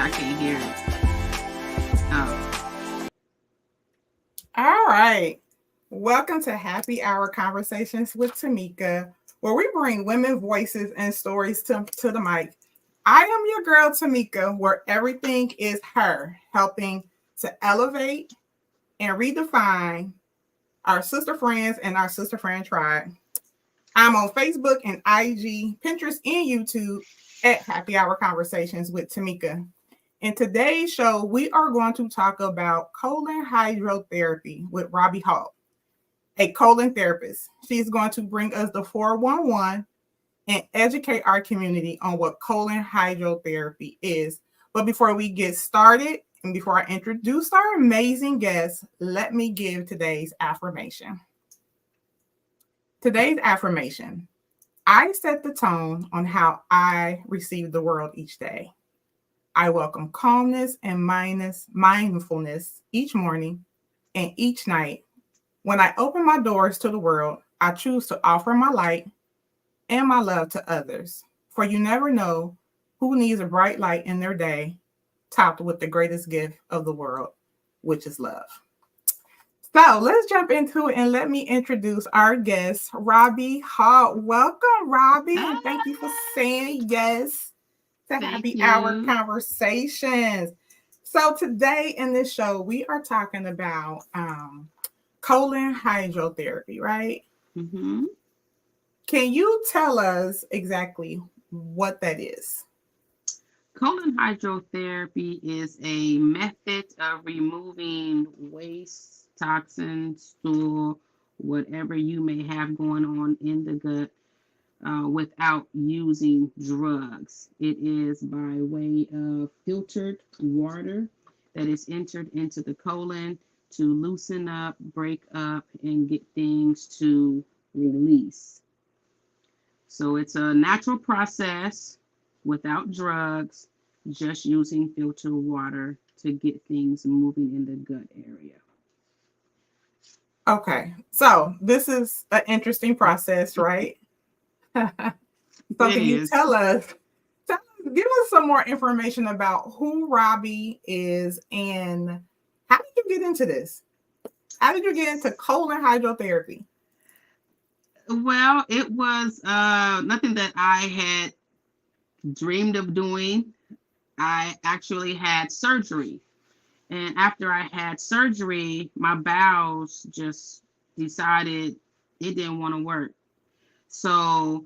I can't hear it. Oh. All right. Welcome to Happy Hour Conversations with Tamekia, where we bring women voices and stories to the mic. I am your girl, Tamekia, where everything is her, helping to elevate and redefine our sister friends and our sister friend tribe. I'm on Facebook and IG, Pinterest, and YouTube at Happy Hour Conversations with Tamekia. In today's show, we are going to talk about colon hydrotherapy with Robby Holt, a colon therapist. She's going to bring us the 411 and educate our community on what colon hydrotherapy is. But before we get started and before I introduce our amazing guests, let me give today's affirmation. Today's affirmation: I set the tone on how I receive the world each day. I welcome calmness and mindfulness each morning and each night. When I open my doors to the world, I choose to offer my light and my love to others. For you never know who needs a bright light in their day, topped with the greatest gift of the world, which is love. So let's jump into it and let me introduce our guest, Robby Holt. Welcome, Robby, and thank you for saying yes to Happy Hour Conversations. So today in this show, we are talking about colon hydrotherapy, right? Mm-hmm. Can you tell us exactly what that is? Colon hydrotherapy is a method of removing waste, toxins, stool, whatever you may have going on in the gut without using drugs. It is by way of filtered water that is entered into the colon to loosen up, break up, and get things to release. So it's a natural process without drugs, just using filtered water to get things moving in the gut area. Okay, so this is an interesting process, right? So can you tell us, give us some more information about who Robby is and how did you get into this? How did you get into colon hydrotherapy? Well, it was nothing that I had dreamed of doing. I actually had surgery. And after I had surgery, my bowels just decided it didn't want to work. So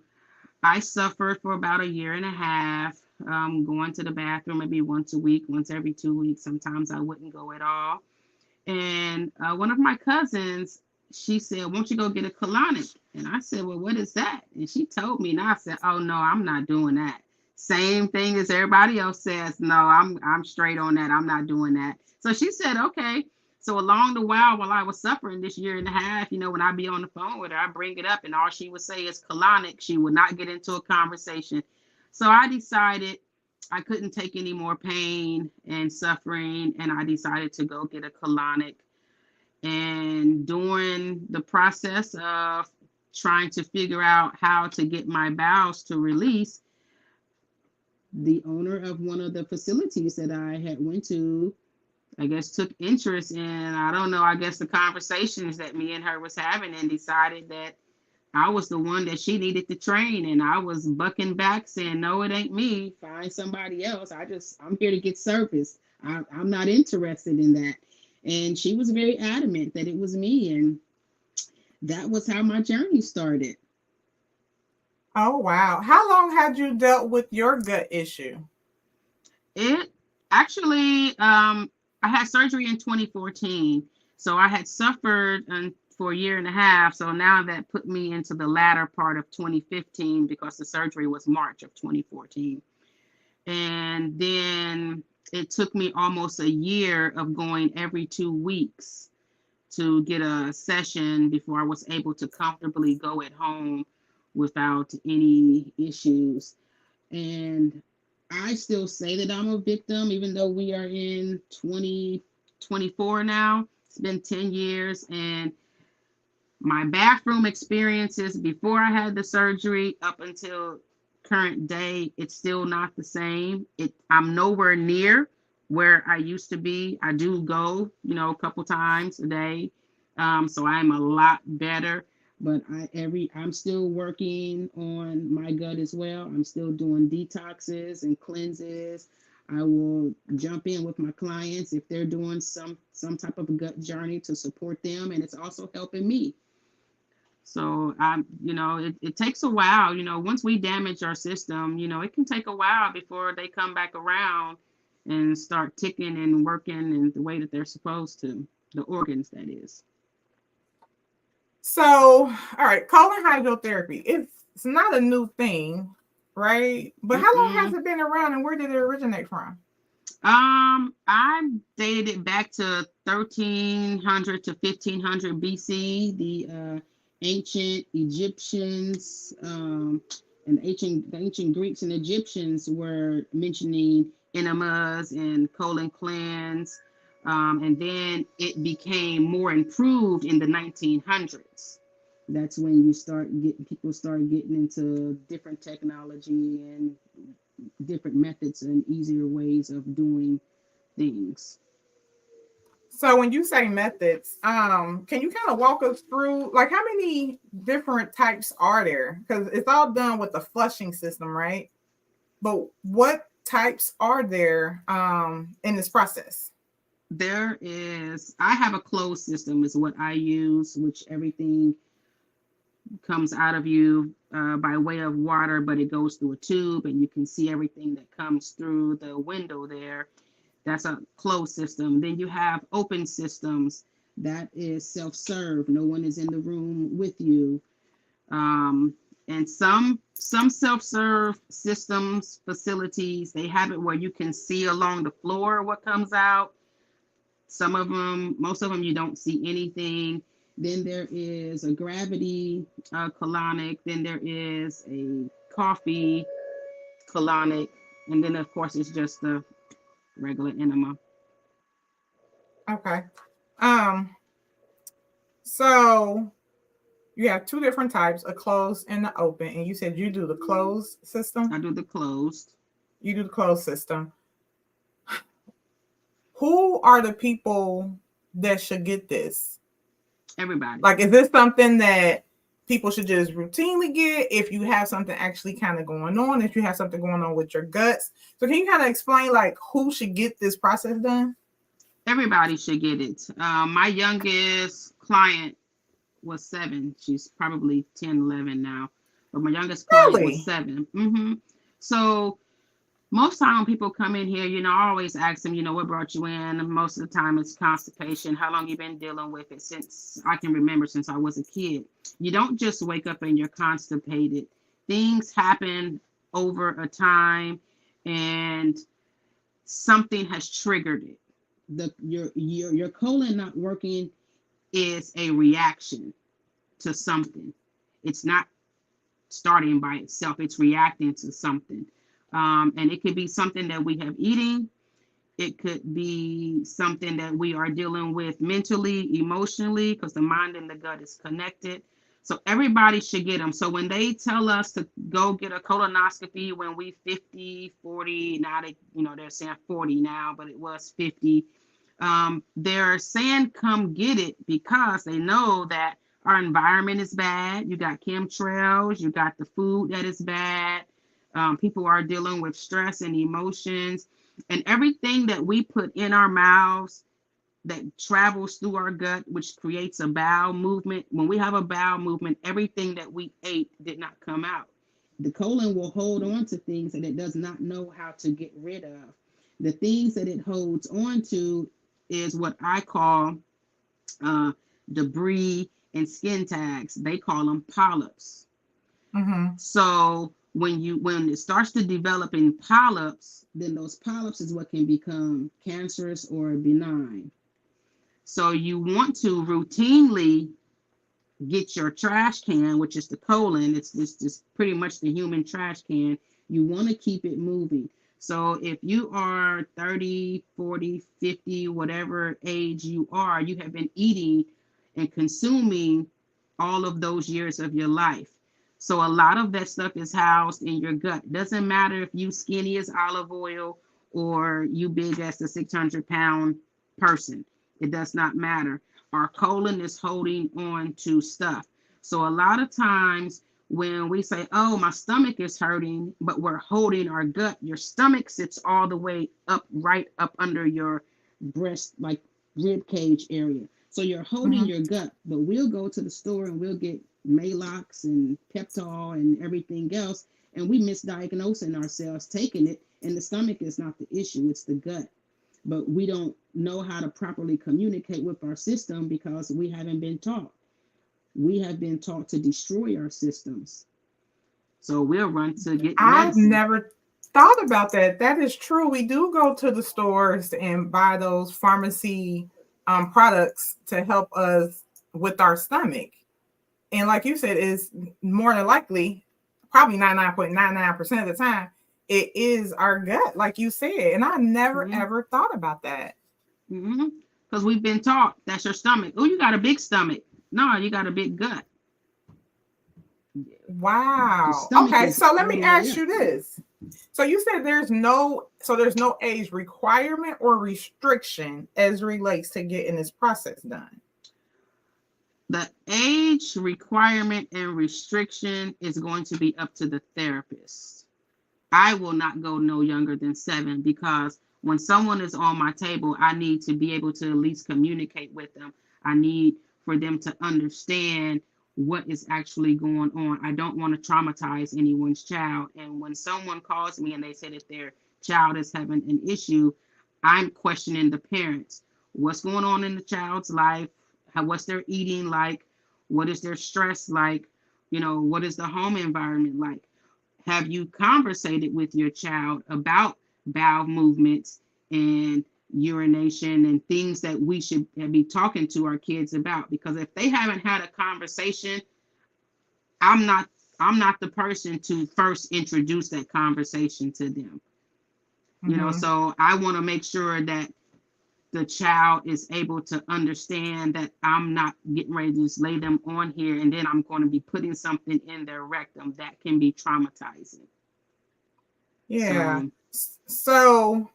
I suffered for about a year and a half, going to the bathroom maybe once a week, once every 2 weeks. Sometimes I wouldn't go at all. And one of my cousins, she said, "Won't you go get a colonic?" And I said, "Well, what is that?" And she told me, and I said, "Oh no, I'm not doing that." Same thing as everybody else says. No, I'm straight on that. I'm not doing that. So she said, "Okay." So along the while I was suffering this year and a half, when I be on the phone with her, I bring it up, and all she would say is colonic. She would not get into a conversation. So I decided I couldn't take any more pain and suffering, and I decided to go get a colonic. And during the process of trying to figure out how to get my bowels to release, the owner of one of the facilities that I had went to, I guess, took interest in, I don't know, I guess the conversations that me and her was having, and decided that I was the one that she needed to train. And I was bucking back saying, "No, it ain't me. Find somebody else. I'm here to get service. I'm not interested in that." And she was very adamant that it was me. And that was how my journey started. Oh, wow. How long had you dealt with your gut issue? It actually, I had surgery in 2014. So I had suffered for a year and a half. So now that put me into the latter part of 2015, because the surgery was March of 2014. And then it took me almost a year of going every 2 weeks to get a session before I was able to comfortably go at home without any issues. And I still say that I'm a victim, even though we are in 2024 now. It's been 10 years. And my bathroom experiences before I had the surgery up until current day, it's still not the same. I'm nowhere near where I used to be. I do go, a couple times a day. So I'm a lot better, but I'm still working on my gut as well. I'm still doing detoxes and cleanses. I will jump in with my clients if they're doing some type of gut journey to support them, and it's also helping me. So it takes a while. Once we damage our system, it can take a while before they come back around and start ticking and working in the way that they're supposed to. The organs, that is. So, all right, colon hydrotherapy. It's not a new thing, right? But how long has it been around, and where did it originate from? I dated it back to 1300 to 1500 BC. The ancient Egyptians and the ancient Greeks and Egyptians were mentioning enemas and colon cleanse, and then it became more improved in the 1900s. That's when people start getting into different technology and different methods and easier ways of doing things. So when you say methods, can you kind of walk us through like how many different types are there? Because it's all done with the flushing system, right? But what types are there in this process? I have a closed system is what I use, which everything comes out of you by way of water, but it goes through a tube and you can see everything that comes through the window there. That's a closed system. Then you have open systems. That is self-serve. No one is in the room with you. And some self-serve systems, facilities, they have it where you can see along the floor what comes out. Some of them, most of them, you don't see anything. Then there is a gravity colonic. Then there is a coffee colonic. And then, of course, it's just the regular enema. Okay. So you have two different types, a closed and the open. And you said you do the closed system? I do the closed. You do the closed system. Who are the people that should get this? Everybody. Like, is this something that people should just routinely get if you have something actually kind of going on, if you have something going on with your guts? So can you kind of explain like who should get this process done? Everybody should get it. My youngest client was 7. She's probably 10, 11 now. But my youngest client was 7. So most time when people come in here, I always ask them, what brought you in? Most of the time it's constipation. How long you been dealing with it? Since I can remember, since I was a kid. You don't just wake up and you're constipated. Things happen over a time and something has triggered it. Your colon not working is a reaction to something. It's not starting by itself. It's reacting to something. And it could be something that we have eating. It could be something that we are dealing with mentally, emotionally, because the mind and the gut is connected. So everybody should get them. So when they tell us to go get a colonoscopy when we 50, 40, now they're saying 40 now, but it was 50. They're saying come get it because they know that our environment is bad. You got chemtrails, you got the food that is bad. People are dealing with stress and emotions, and everything that we put in our mouths that travels through our gut, which creates a bowel movement. When we have a bowel movement, everything that we ate did not come out. The colon will hold on to things that it does not know how to get rid of. The things that it holds on to is what I call debris and skin tags. They call them polyps. So when it starts to develop in polyps, then those polyps is what can become cancerous or benign. So you want to routinely get your trash can, which is the colon. It's just pretty much the human trash can. You want to keep it moving. So if you are 30, 40, 50, whatever age you are, you have been eating and consuming all of those years of your life. So a lot of that stuff is housed in your gut. Doesn't matter if you skinny as olive oil or you big as the 600-pound person. It does not matter. Our colon is holding on to stuff. So a lot of times when we say, oh, my stomach is hurting, but we're holding our gut, your stomach sits all the way up, right up under your breast, like rib cage area. So you're holding Mm-hmm. your gut, but we'll go to the store and we'll get Malox and Peptol and everything else, and we misdiagnosing ourselves taking it, and the stomach is not the issue, it's the gut. But we don't know how to properly communicate with our system because we haven't been taught. We have been taught to destroy our systems. So we'll run to get I've medicine. never thought about that. That is true. We do go to the stores and buy those pharmacy products to help us with our stomach. And like you said, is more than likely, probably 99.99% of the time, it is our gut, like you said. And I never Mm-hmm. ever thought about that. Mm-hmm. Because we've been taught that's your stomach. Oh, you got a big stomach. No, you got a big gut. The Wow. stomach Okay, is so let all me the way ask up. you this. So you said there's no age requirement or restriction as relates to getting this process done. The age requirement and restriction is going to be up to the therapist. I will not go no younger than 7 because when someone is on my table, I need to be able to at least communicate with them. I need for them to understand what is actually going on. I don't want to traumatize anyone's child. And when someone calls me and they say that their child is having an issue, I'm questioning the parents. What's going on in the child's life? What's their eating like? What is their stress like? What is the home environment like? Have you conversated with your child about bowel movements and urination and things that we should be talking to our kids about? Because if they haven't had a conversation, I'm not I'm not the person to first introduce that conversation to them. Mm-hmm. So I want to make sure that the child is able to understand that I'm not getting ready to just lay them on here and then I'm going to be putting something in their rectum that can be traumatizing. Yeah. So So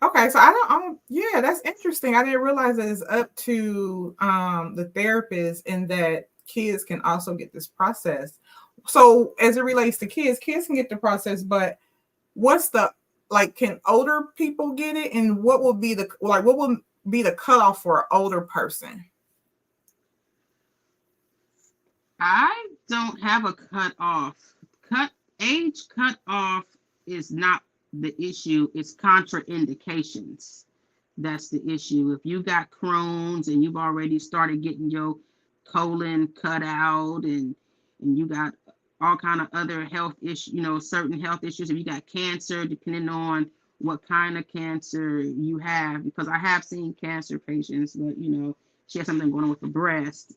okay, so yeah, that's interesting. I didn't realize that it's up to the therapist and that kids can also get this process. So as it relates to kids can get the process, but what's the like can older people get it and what will be what will be the cutoff for an older person? I don't have a cut off. Cut age cut off is not the issue. It's contraindications. That's the issue. If you got Crohn's and you've already started getting your colon cut out and you got all kind of other health issues, certain health issues. If you got cancer, depending on what kind of cancer you have, because I have seen cancer patients, but she has something going on with the breast,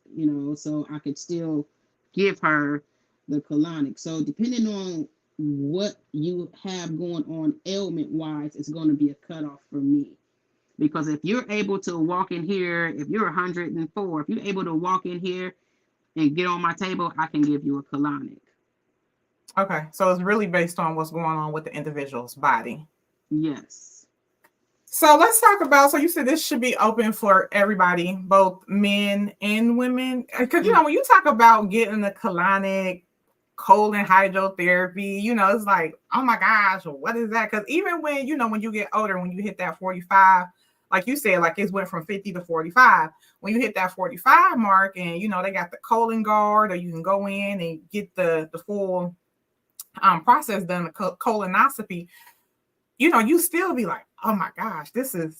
so I could still give her the colonic. So depending on what you have going on ailment wise, it's going to be a cutoff for me. Because if you're able to walk in here, if you're 104, if you're able to walk in here and get on my table, I can give you a colonic. Okay, so it's really based on what's going on with the individual's body. Yes. So let's talk about. So you said this should be open for everybody, both men and women, because when you talk about getting the colonic, colon hydrotherapy, it's like, oh my gosh, what is that? Because even when when you get older, when you hit that 45, like you said, like it went from 50 to 45. When you hit that 45 mark, and they got the colon guard, or you can go in and get the full process done, the colonoscopy. You still be like, oh my gosh, this is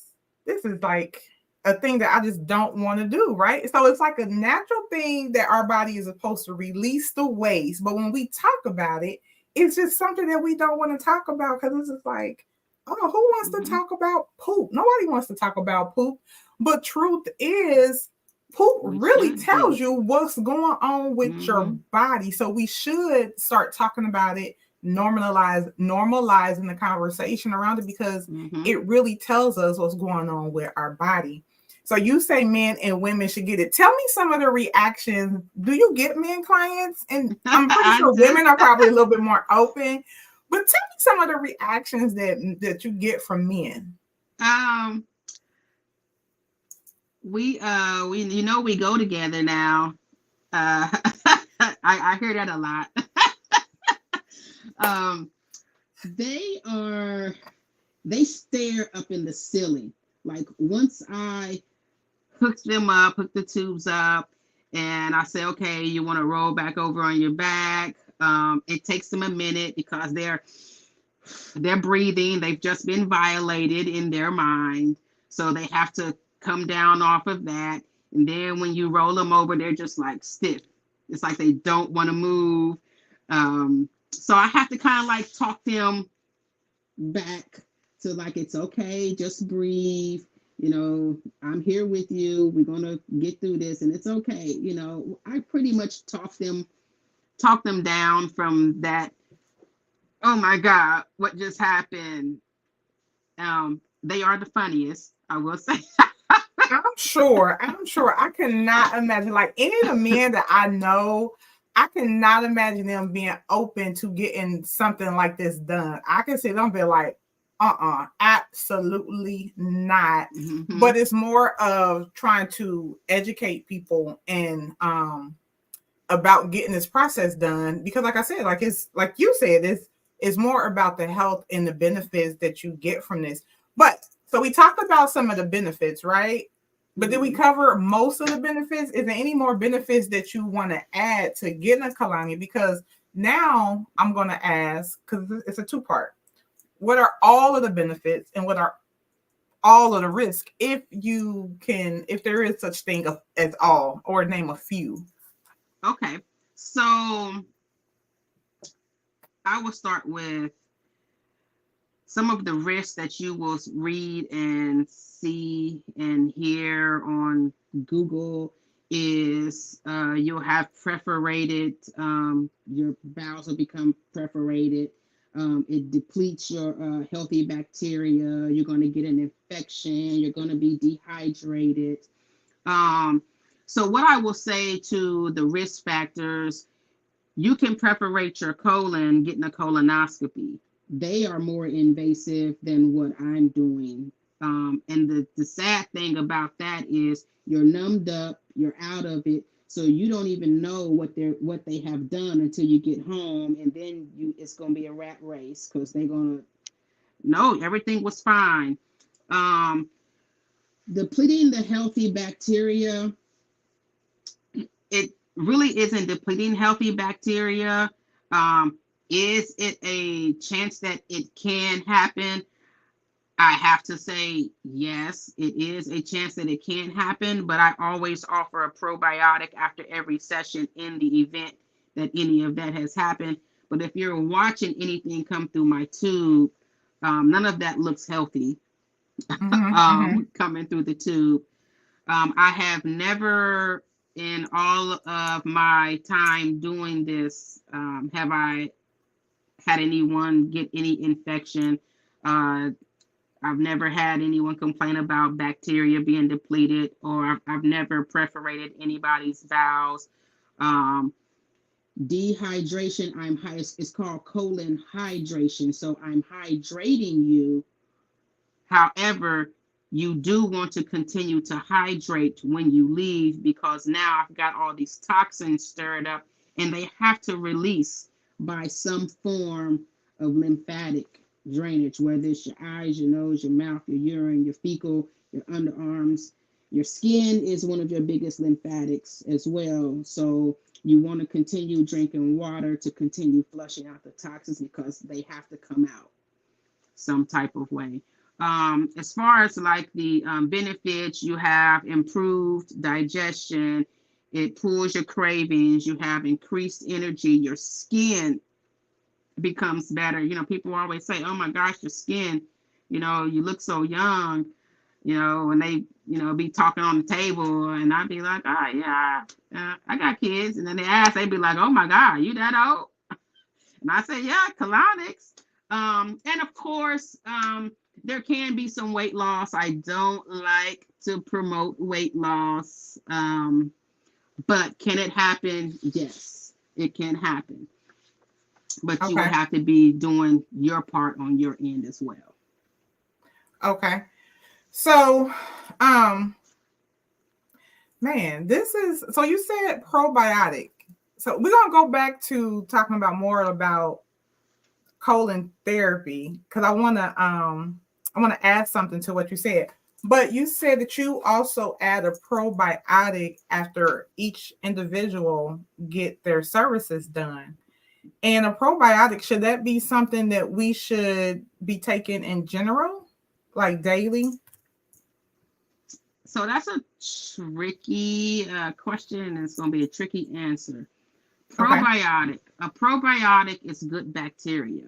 like a thing that I just don't want to do, right? So it's like a natural thing that our body is supposed to release the waste. But when we talk about it, it's just something that we don't want to talk about because it's just like, oh, who wants to talk about poop? Nobody wants to talk about poop. But truth is, poop really tells you what's going on with your body. So we should start talking about it, normalizing the conversation around it because it really tells us what's going on with our body. So you say men and women should get it. Tell me some of the reactions. Do you get men clients? And I'm pretty I sure do. women are probably a little bit more open. But tell me some of the reactions that you get from men. Um, we we go together now. I hear that a lot. um, they are they stare up in the ceiling. Like once I hook the tubes up, and I say, okay, you want to roll back over on your back. It takes them a minute because they're breathing. They've just been violated in their mind, so they have to come down off of that. And then when you roll them over, they're just like stiff. It's like they don't want to move. So I have to kind of like talk them back to like it's okay, just breathe. I'm here with you. We're gonna get through this, and it's okay. I pretty much talk them down from that. Oh my God, what just happened? They are the funniest, I will say. I'm sure. I'm sure. I cannot imagine, like, any of the men that I know, I cannot imagine them being open to getting something like this done. I can see them be like, absolutely not. Mm-hmm. But it's more of trying to educate people and about getting this process done, because like I said, like it's like you said, it's more about the health and the benefits that you get from this. But so we talked about some of the benefits, right? But did we cover most of the benefits? Is there any more benefits that you want to add to getting a colonic? Because now I'm going to ask, because it's a two-part. What are all of the benefits and what are all of the risk, if there is such thing as all, or name a few? Okay, so I will start with some of the risks that you will read and see and hear on Google is you'll have perforated, your bowels will become perforated. It depletes your healthy bacteria. You're going to get an infection. You're going to be dehydrated. Um, so, what I will say to the risk factors, you can perforate your colon getting a colonoscopy. They are more invasive than what I'm doing. And the sad thing about that is you're numbed up, you're out of it, so you don't even know what they have done until you get home, and then it's gonna be a rat race because they're gonna no, everything was fine. Um, Depleting the healthy bacteria, it really isn't depleting healthy bacteria. Um, is it a chance that it can happen? I have to say, yes, it is a chance that it can happen, but I always offer a probiotic after every session in the event that any of that has happened. But if you're watching anything come through my tube, none of that looks healthy coming through the tube. I have never, in all of my time doing this, have I had anyone get any infection. I've never had anyone complain about bacteria being depleted, or I've never perforated anybody's bowels. Um, Dehydration, it's called colon hydration. So I'm hydrating you. However, you do want to continue to hydrate when you leave, because now I've got all these toxins stirred up and they have to release by some form of lymphatic drainage, whether it's your eyes, your nose, your mouth, your urine, your fecal, your underarms. Your skin is one of your biggest lymphatics as well. So you want to continue drinking water to continue flushing out the toxins because they have to come out some type of way. As far as like the benefits, you have improved digestion, it pulls your cravings, you have increased energy, your skin becomes better. People always say, oh my gosh, your skin, you look so young, and they, be talking on the table, and I'd be like, oh yeah, I got kids. And then they ask, they'd be like, oh my God, you that old? And I say, yeah, colonics. And of course, there can be some weight loss. I don't like to promote weight loss, but can it happen? Yes, it can happen. But you would Okay. have to be doing your part on your end as well. Okay. So, um, man, this is so you said probiotic. So we're gonna go back to talking about more about colon therapy because I wanna add something to what you said. But you said that you also add a probiotic after each individual get their services done. And a probiotic, should that be something that we should be taking in general, like daily? So that's a tricky question, and it's going to be a tricky answer. Okay. Probiotic. A probiotic is good bacteria.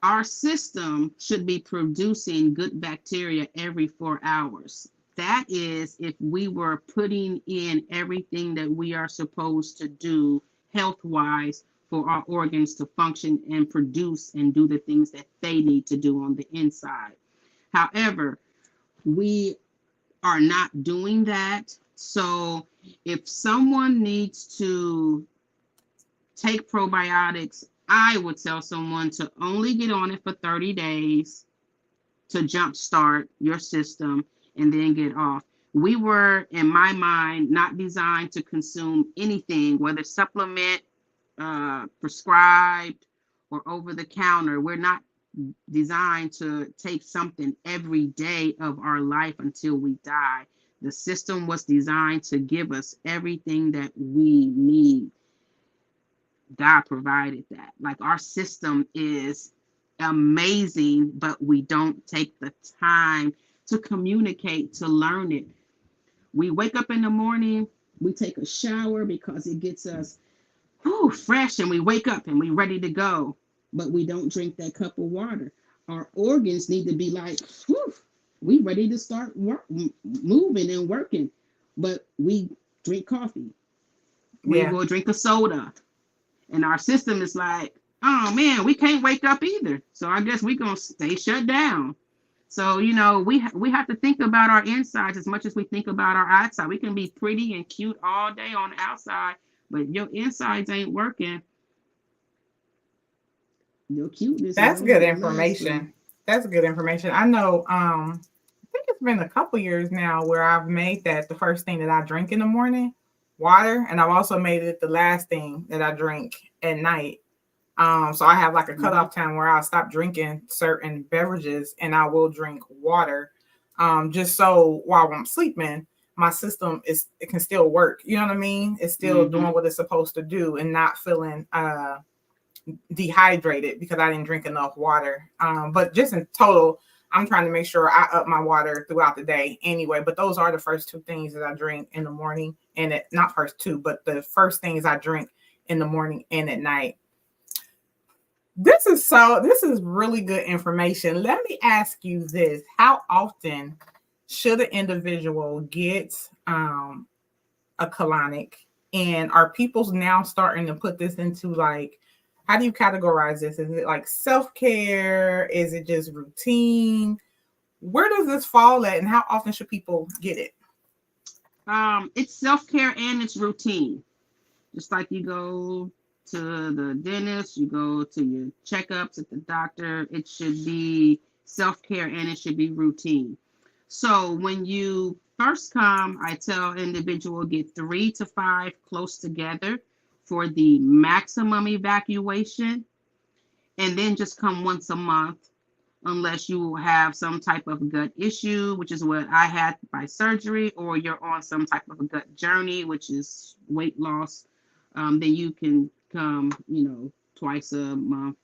Our system should be producing good bacteria every 4 hours. That is, if we were putting in everything that we are supposed to do health wise for our organs to function and produce and do the things that they need to do on the inside. However, we are not doing that. So if someone needs to take probiotics, I would tell someone to only get on it for 30 days to jumpstart your system and then get off. We were, in my mind, not designed to consume anything, whether supplement, prescribed, or over the counter. We're not designed to take something every day of our life until we die. The system was designed to give us everything that we need. God provided that. Like our system is amazing, but we don't take the time to communicate, to learn it. We wake up in the morning, we take a shower because it gets us fresh, and we wake up and we ready to go, but we don't drink that cup of water. Our organs need to be like, we ready to start moving and working, but we drink coffee. We Yeah. will drink a soda, and our system is like, oh man, we can't wake up either. So I guess we gonna stay shut down. So we have to think about our insides as much as we think about our outside. We can be pretty and cute all day on the outside, but if your insides ain't working, your cuteness is That's only good gonna last for. information. That's good information. I know I think it's been a couple years now where I've made that the first thing that I drink in the morning, water, and I've also made it the last thing that I drink at night. So I have like a Mhm. cutoff time where I'll stop drinking certain beverages and I will drink water. Just so while I'm sleeping, my system it can still work. You know what I mean? It's still doing Mhm. what it's supposed to do and not feeling dehydrated because I didn't drink enough water. But just in total, I'm trying to make sure I up my water throughout the day anyway. But those are the first two things that I drink in the morning, and not first two, but the first things I drink in the morning and at night. This is really good information. Let me ask you this. How often should an individual get a colonic? And are people now starting to put this into like, how do you categorize this? Is it like self-care? Is it just routine? Where does this fall at and how often should people get it? It's self-care and it's routine. Just like you go to the dentist, you go to your checkups at the doctor, it should be self-care and it should be routine. So when you first come, I tell individual get 3 to 5 close together for the maximum evacuation, and then just come once a month unless you have some type of gut issue, which is what I had by surgery, or you're on some type of a gut journey, which is weight loss. Then you can come, twice a month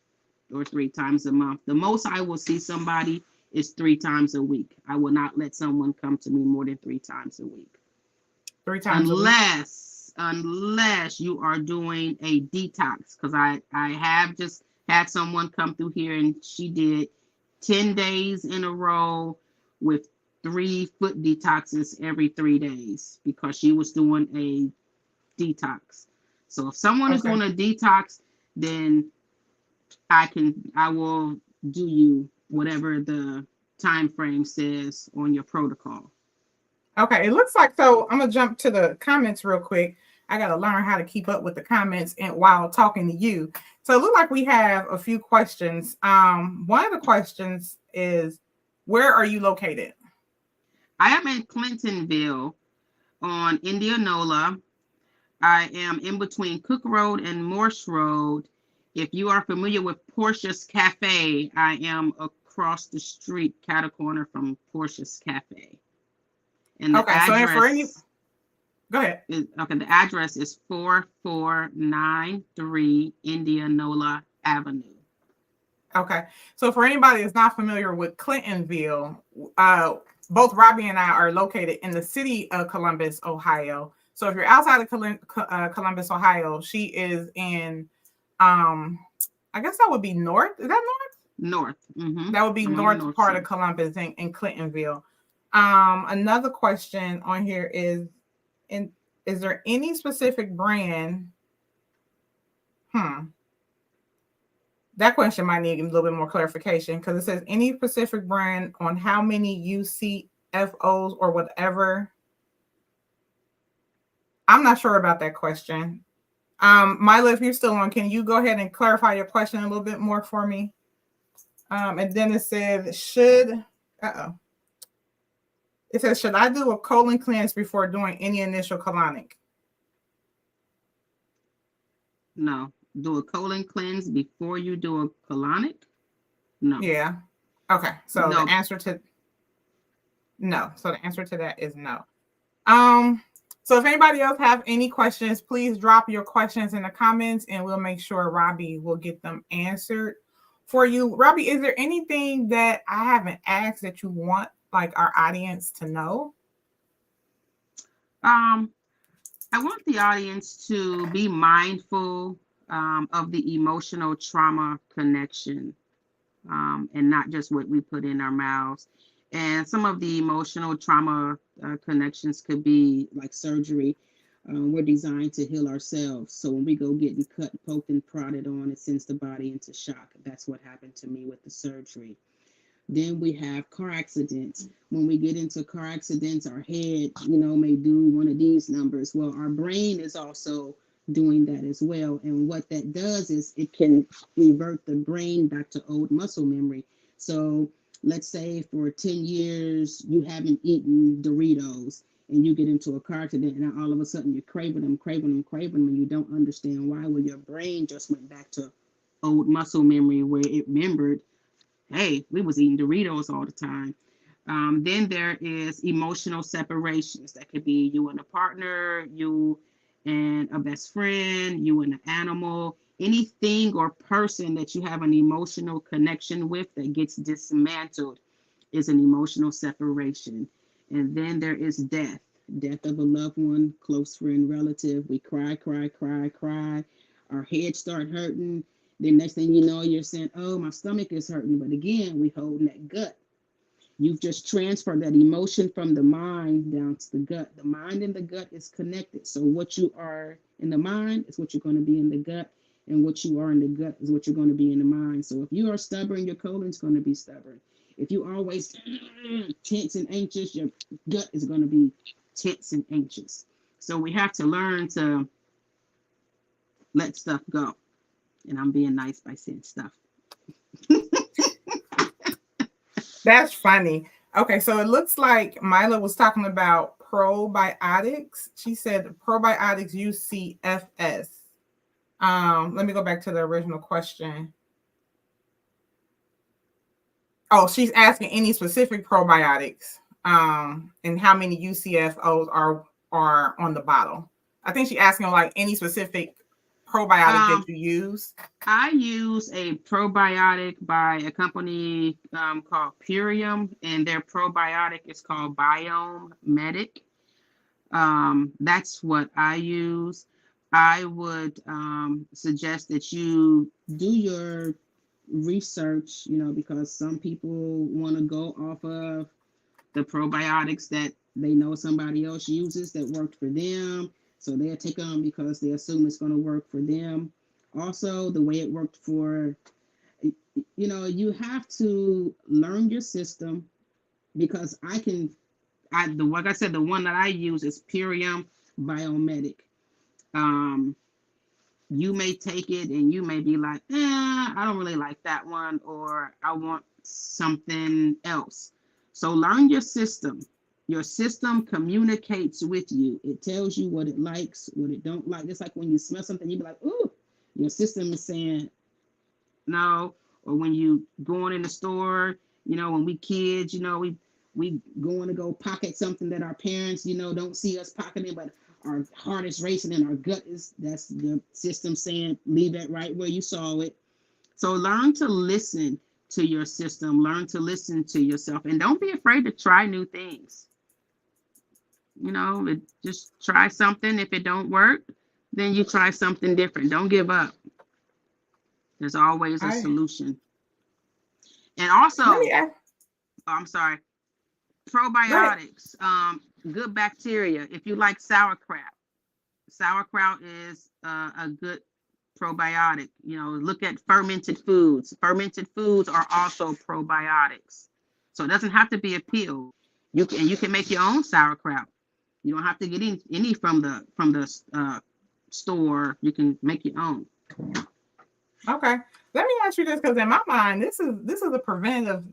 or 3 times a month. The most I will see somebody is 3 times a week. I will not let someone come to me more than 3 times a week, 3 times a week? unless you are doing a detox. Because I have just had someone come through here and she did 10 days in a row with 3 foot detoxes every 3 days because she was doing a detox. So if someone is Okay. doing a detox, then I will do you whatever the time frame says on your protocol. Okay, it looks like, so I'm gonna jump to the comments real quick. I gotta learn how to keep up with the comments and while talking to you. So it looks like we have a few questions. One of the questions is, where are you located? I am in Clintonville on Indianola. I am in between Cook Road and Morse Road. If you are familiar with Portia's Cafe, I am across the street, cat a corner from Portia's Cafe. And the Okay, so for any, address go ahead. the address is 4493 Indianola Avenue. Okay, so for anybody that's not familiar with Clintonville, both Robby and I are located in the city of Columbus, Ohio. So if you're outside of Columbus, Ohio, she is in, I guess that would be north. Is that north? North. Mm-hmm. That would be north part of Columbus in Clintonville. Another question on here is there any specific brand? That question might need a little bit more clarification, because it says any specific brand on how many UCFOs or whatever. I'm not sure about that question. Mila, if you're still on, can you go ahead and clarify your question a little bit more for me? And then it said, it says, should I do a colon cleanse before doing any initial colonic? No. Do a colon cleanse before you do a colonic? No. Yeah. Okay. So no. the answer to that is no. So if anybody else have any questions, please drop your questions in the comments and we'll make sure Robby will get them answered for you. Robby, is there anything that I haven't asked that you want like our audience to know? I want the audience to be mindful of the emotional trauma connection, and not just what we put in our mouths. And some of the emotional trauma connections could be like surgery. We're designed to heal ourselves. So when we go getting cut, poked, and prodded on, it sends the body into shock. That's what happened to me with the surgery. Then we have car accidents. When we get into car accidents, our head, may do one of these numbers. Well, our brain is also doing that as well. And what that does is it can revert the brain back to old muscle memory. So let's say for 10 years, you haven't eaten Doritos and you get into a car accident and all of a sudden you're craving them, and you don't understand why. Well, your brain just went back to old muscle memory where it remembered, hey, we was eating Doritos all the time. Then there is emotional separations. That could be you and a partner, you and a best friend, you and an animal, anything or person that you have an emotional connection with that gets dismantled is an emotional separation. And then there is death of a loved one, close friend, relative. We cry. Our heads start hurting. Then next thing you know, you're saying, oh, my stomach is hurting. But again, we holding that gut. You've just transferred that emotion from the mind down to the gut. The mind and the gut is connected. So what you are in the mind is what you're going to be in the gut. And what you are in the gut is what you're going to be in the mind. So if you are stubborn, your colon's going to be stubborn. If you're always tense and anxious, your gut is going to be tense and anxious. So we have to learn to let stuff go. And I'm being nice by saying stuff. That's funny. Okay, so it looks like Mila was talking about probiotics. She said probiotics UCFS. Let me go back to the original question. Oh, she's asking any specific probiotics, and how many UCFOs are on the bottle. I think she's asking like any specific probiotic that you use. I use a probiotic by a company called Purium, and their probiotic is called Biome Medic. That's what I use. I would suggest that you do your research, because some people want to go off of the probiotics that they know somebody else uses that worked for them. So they'll take on because they assume it's going to work for them. Also, the way it worked for, you have to learn your system, because like I said, the one that I use is Purium Biomedic. Um, you may take it and you may be like, I don't really like that one, or I want something else. So learn your system. Your system communicates with you. It tells you what it likes, what it don't like. It's like when you smell something, you be like, ooh, your system is saying no. Or when you going in the store, when we kids, we going to go pocket something that our parents, don't see us pocketing, but our heart is racing and our gut that's the system saying leave it right where you saw it. So learn to listen to your system, learn to listen to yourself, and don't be afraid to try new things. Just try something. If it don't work, then you try something different. Don't give up. There's always a solution. And also, I'm sorry, probiotics, good bacteria. If you like sauerkraut is a good probiotic. Look at fermented foods. Fermented foods are also probiotics. So it doesn't have to be a pill. You can make your own sauerkraut. You don't have to get any from the store. You can make your own. Okay, let me ask you this, because in my mind, this is a preventative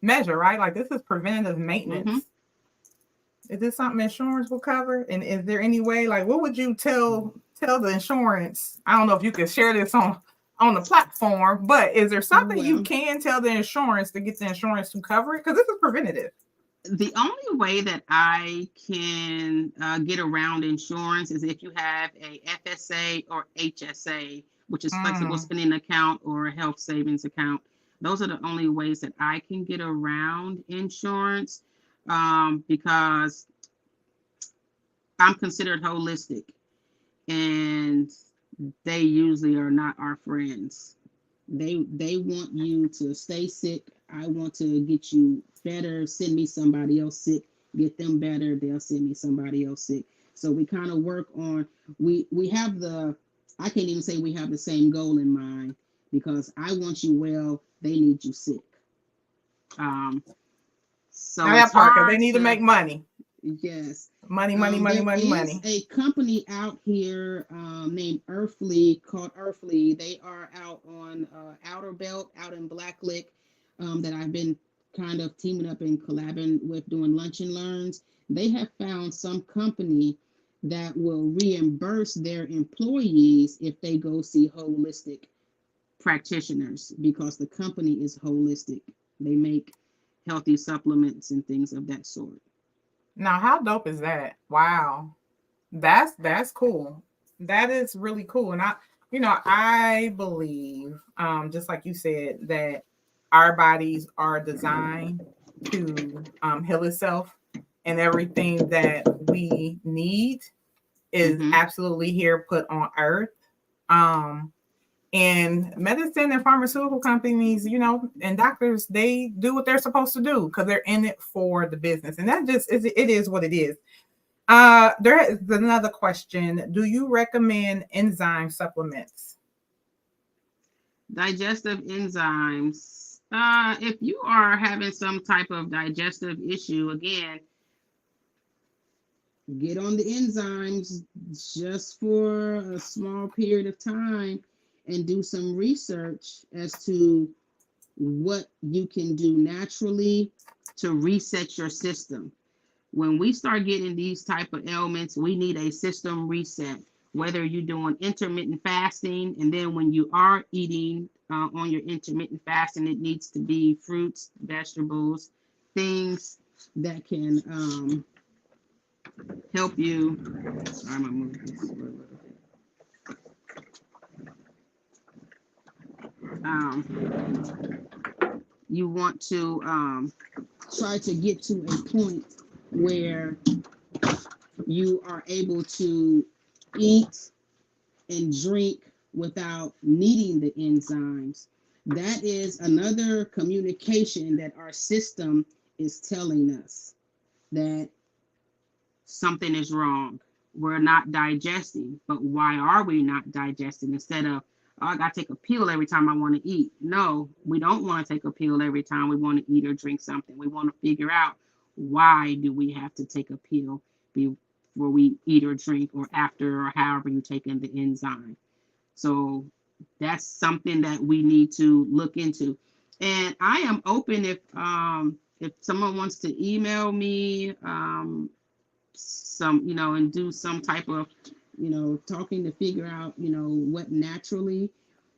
measure, right? Like, this is preventative maintenance. Mm-hmm. Is this something insurance will cover? And is there any way, like, what would you tell the insurance? I don't know if you can share this on the platform, but is there something you can tell the insurance to get the insurance to cover it? Because this is preventative. The only way that I can get around insurance is if you have a FSA or HSA, which is flexible spending account or a health savings account. Those are the only ways that I can get around insurance, because I'm considered holistic, and they usually are not our friends. They want you to stay sick. I want to get you better. Send me somebody else sick. Get them better. They'll send me somebody else sick. So we kind of work on. We have I can't even say we have the same goal in mind, because I want you well. They need you sick. So that part, because they need to make money. Yes. Money. There is a company out here named Earthly, called Earthly. They are out on Outer Belt, out in Blacklick, that I've been kind of teaming up and collabing with, doing lunch and learns. They have found some company that will reimburse their employees if they go see holistic practitioners, because the company is holistic. They make healthy supplements and things of that sort. Now, how dope is that? Wow. That's cool. That is really cool. And I believe, just like you said, that our bodies are designed to heal itself, and everything that we need is absolutely here put on earth. And medicine and pharmaceutical companies, and doctors, they do what they're supposed to do because they're in it for the business. And that just is, it is what it is. There is another question. Do you recommend enzyme supplements? Digestive enzymes. If you are having some type of digestive issue, again, get on the enzymes just for a small period of time and do some research as to what you can do naturally to reset your system. When we start getting these type of ailments, we need a system reset, whether you're doing intermittent fasting, and then when you are eating on your intermittent fasting, it needs to be fruits, vegetables, things that can help you. Sorry, I'm gonna move this a little bit. You want to try to get to a point where you are able to eat and drink without needing the enzymes. That is another communication that our system is telling us that something is wrong. We're not digesting, but why are we not digesting? Instead of oh, I got to take a pill every time I want to eat. No, we don't want to take a pill every time we want to eat or drink something. We want to figure out, why do we have to take a pill before we eat or drink, or after, or however you take in the enzyme. So that's something that we need to look into. And I am open, if someone wants to email me, some, and do some type of, talking to figure out, what naturally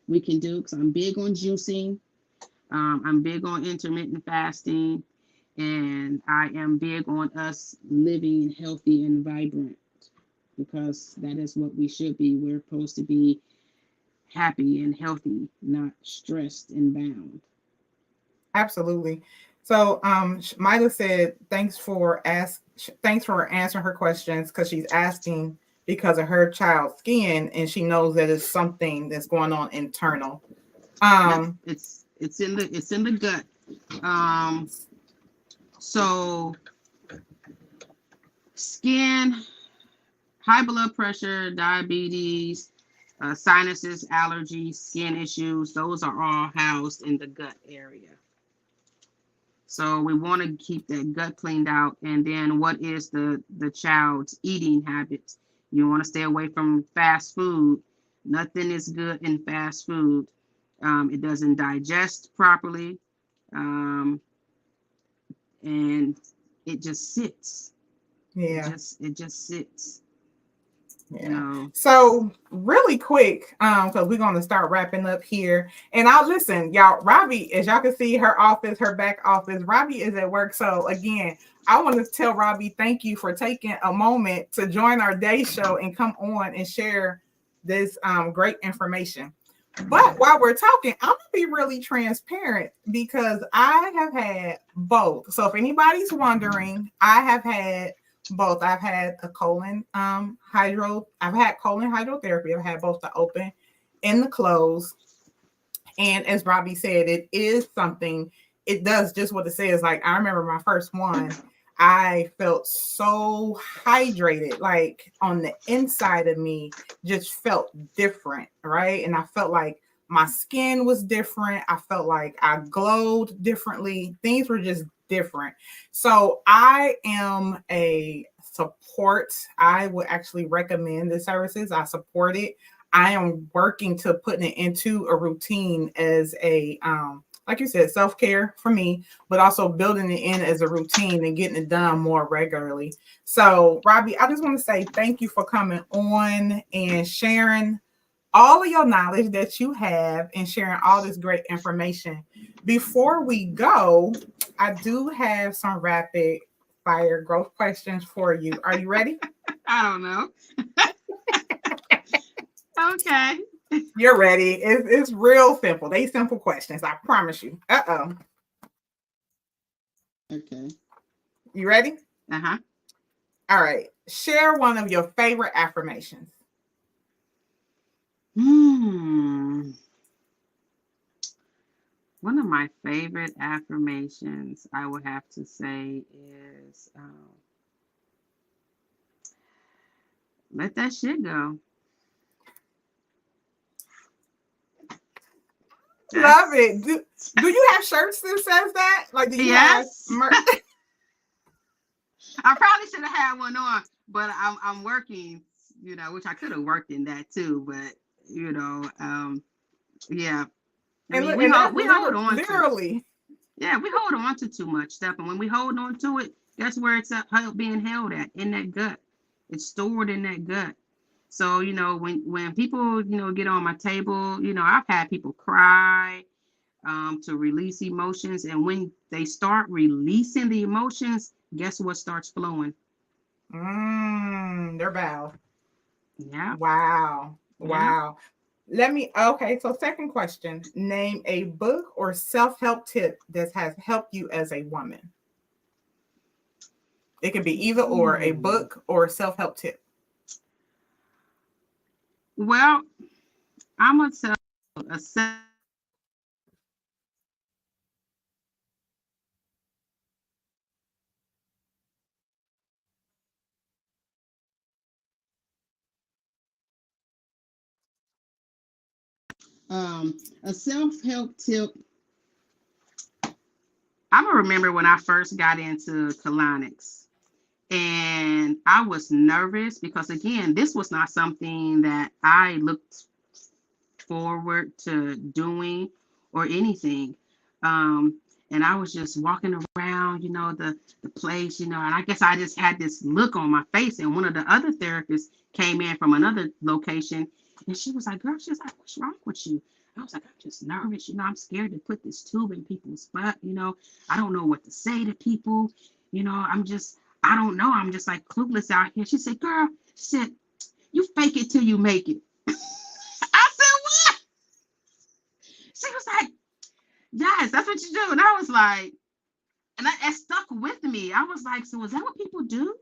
we can do, because I'm big on juicing. I'm big on intermittent fasting, and I am big on us living healthy and vibrant, because that is what we should be. We're supposed to be happy and healthy, not stressed and bound. Absolutely. So Mila said thanks for answering her questions, because she's asking because of her child's skin, and she knows that it's something that's going on internal. Yep, Um it's in the gut. Um, so skin, high blood pressure, diabetes, sinuses, allergies, skin issues, those are all housed in the gut area. So we want to keep that gut cleaned out. And then what is the child's eating habits? You want to stay away from fast food. Nothing is good in fast food. It doesn't digest properly, um, and it just sits. It yeah. just it just sits. You Yeah. know. So really quick, because we're gonna start wrapping up here. And I'll listen, y'all. Robby, as y'all can see, her office, her back office. Robby is at work. So again, I want to tell Robby, thank you for taking a moment to join our day show and come on and share this great information. But while we're talking, I'm gonna be really transparent because I have had both. So if anybody's wondering, I have had both. I've had a I've had colon hydrotherapy. I've had both the open and the closed. And as Robby said, it is something, it does just what it says. Like, I remember my first one, I felt so hydrated, like on the inside of me, just felt different, right? And I felt like my skin was different. I felt like I glowed differently. Things were just different. So I am a support. I would actually recommend the services. I support it. I am working to putting it into a routine as a like you said, self-care for me, but also building it in as a routine and getting it done more regularly. So, Robby, I just want to say thank you for coming on and sharing all of your knowledge that you have and sharing all this great information. Before we go, I do have some rapid fire growth questions for you. Are you ready? I don't know. Okay. You're ready. It's real simple. They simple questions. I promise you. Uh-oh. Okay. You ready? Uh-huh. All right. Share one of your favorite affirmations. Hmm. One of my favorite affirmations, I would have to say, is let that shit go. Love That's it. Do you have shirts that says that? Like, do you have yes. I probably should have had one on, but I'm working, which I could have worked in that too, but yeah. I and mean, look, we and hold that's we hold on to literally. yeah, we hold on to too much stuff, and when we hold on to it, that's where it's being held at, in that gut. It's stored in that gut. So when people get on my table, I've had people cry, to release emotions, and when they start releasing the emotions, guess what starts flowing? They're bowed. Yeah, Wow. yeah. Wow. Okay, so second question. Name a book or self-help tip that has helped you as a woman. It could be either or, a Hmm. book or a self-help tip. Well, I'm gonna tell a A self-help tip. I remember when I first got into colonics, and I was nervous because, again, this was not something that I looked forward to doing or anything. Um, and I was just walking around, the place, and I guess I just had this look on my face. And one of the other therapists came in from another location, and she was like, "Girl," she was like, "What's wrong with you?" I was like, "I'm just nervous, I'm scared to put this tube in people's butt, I don't know what to say to people, I don't know, I'm just like clueless out here." She said, "Girl," she said, "you fake it till you make it." I said, "What?" She was like, "Yes, that's what you do." And I was like, and it stuck with me. I was like, "So is that what people do?"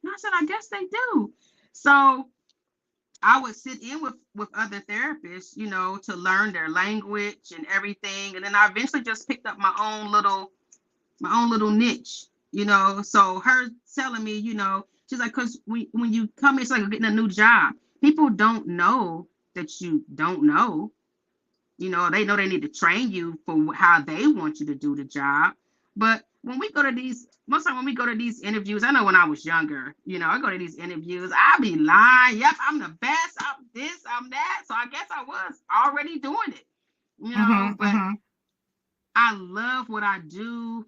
And I said, "I guess they do." So I would sit in with other therapists, to learn their language and everything. And then I eventually just picked up my own little niche, So her telling me, she's like, because when you come in, it's like getting a new job. People don't know that you don't know. They know they need to train you for how they want you to do the job. But when we go to these, most time when we go to these interviews, I know when I was younger, I go to these interviews, I be lying. Yep, I'm the best. I'm this, I'm that. So I guess I was already doing it, Mm-hmm, but mm-hmm. I love what I do,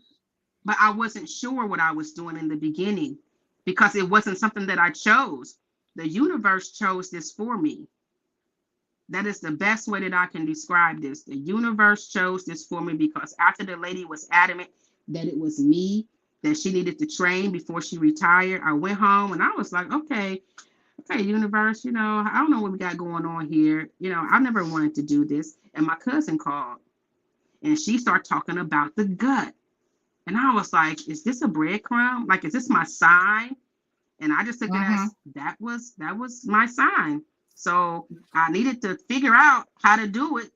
but I wasn't sure what I was doing in the beginning because it wasn't something that I chose. The universe chose this for me. That is the best way that I can describe this. The universe chose this for me because after the lady was adamant that it was me that she needed to train before she retired, I went home and I was like, okay, universe, I don't know what we got going on here. I never wanted to do this. And my cousin called and she started talking about the gut. And I was like, is this a breadcrumb? Like, is this my sign? And I just took it Mm-hmm. as that was my sign. So I needed to figure out how to do it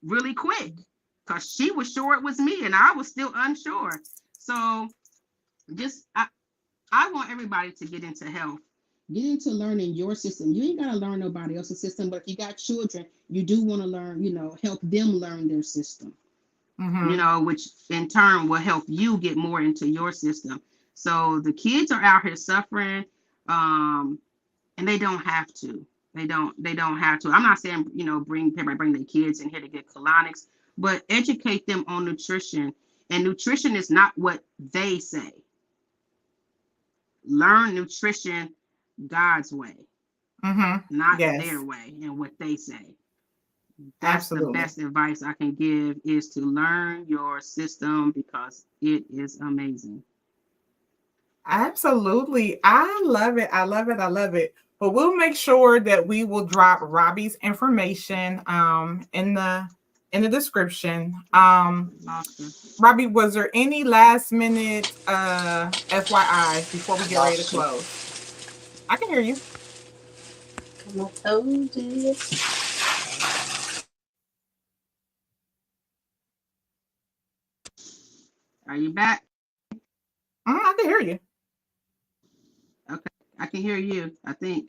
really quick because she was sure it was me and I was still unsure. So just I want everybody to get into health. Get into learning your system. You ain't gotta learn nobody else's system, but if you got children, you do want to learn, help them learn their system, Mm-hmm. which in turn will help you get more into your system. So the kids are out here suffering, and they don't have to. They don't have to. I'm not saying, bring their kids in here to get colonics, but educate them on nutrition. And nutrition is not what they say. Learn nutrition God's way, Mm-hmm. not their Yes, way and what they say. That's the absolutely. best advice I can give is to learn your system because it is amazing. Absolutely. I love it. I love it. I love it. But we'll make sure that we will drop Robby's information in the description. Awesome. Robby, was there any last minute FYIs before we get ready to Lost you. close? I can hear you. I told you. Are you back? I can hear you. Okay. I can hear you, I think.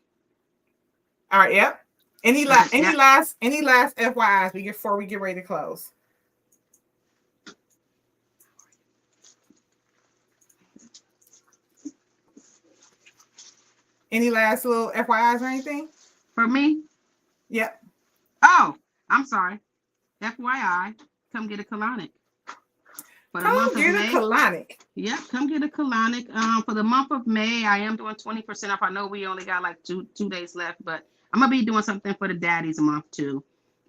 All right, yep. Any Okay. last any Yeah. last any last FYIs before we get ready to close? Any last little FYIs or anything? For me? Yep. Oh, I'm sorry. FYI, come get a colonic for the month Come of get a May. colonic. Yep, come get a colonic. For the month of May, I am doing 20% off. I know we only got like two days left, but I'm gonna be doing something for the daddies month too.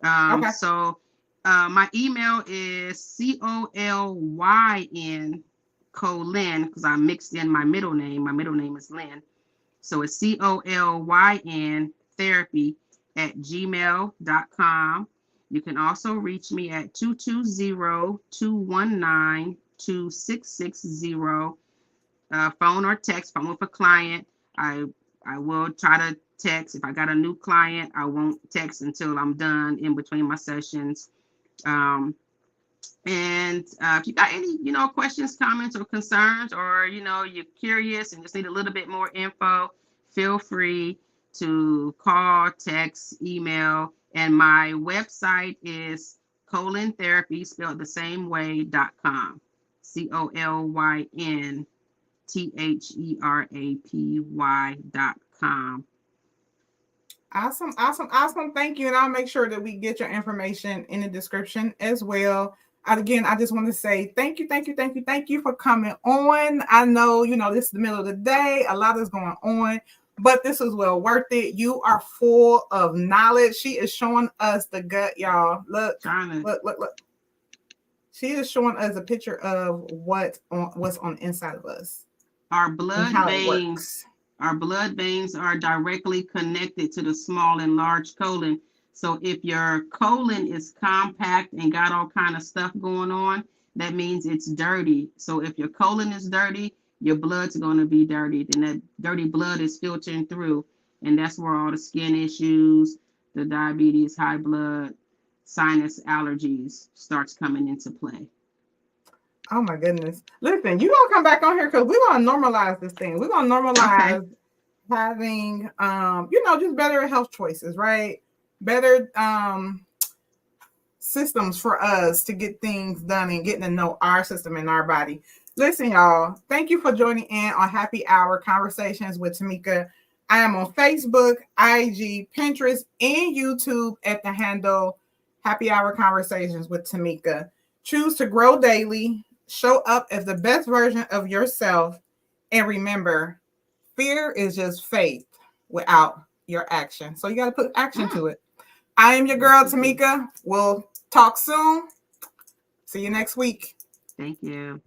Okay. So my email is COLYN Colin because I mixed in my middle name. My middle name is Lynn. So it's COLYN therapy at gmail.com. You can also reach me at 220-219-2660, phone or text, phone with a client. I will try to text. If I got a new client, I won't text until I'm done in between my sessions. Um, and if you got any, questions, comments, or concerns, or you're curious and just need a little bit more info, feel free to call, text, email, And my website is colon therapy, spelled the same way.com. COLYNTHERAPY.com. Awesome, awesome, awesome. Thank you. And I'll make sure that we get your information in the description as well. And again, I just want to say thank you, thank you, thank you, thank you for coming on. I know, this is the middle of the day. A lot is going on, but this is well worth it. You are full of knowledge. She is showing us the gut, y'all. Look. She is showing us a picture of what's on the inside of us. Our blood veins. Our blood veins are directly connected to the small and large colon. So if your colon is compact and got all kind of stuff going on, that means it's dirty. So if your colon is dirty, your blood's going to be dirty. Then that dirty blood is filtering through. And that's where all the skin issues, the diabetes, high blood, sinus allergies starts coming into play. Oh my goodness. Listen, you're going to come back on here because we're going to normalize this thing. We're going to normalize having, just better health choices, right? Better systems for us to get things done and getting to know our system and our body. Listen, y'all, thank you for joining in on Happy Hour Conversations with Tamekia. I am on Facebook, IG, Pinterest, and YouTube at the handle Happy Hour Conversations with Tamekia. Choose to grow daily, show up as the best version of yourself, and remember, fear is just faith without your action. So you got to put action to it. I am your girl, Tamekia. We'll talk soon. See you next week. Thank you.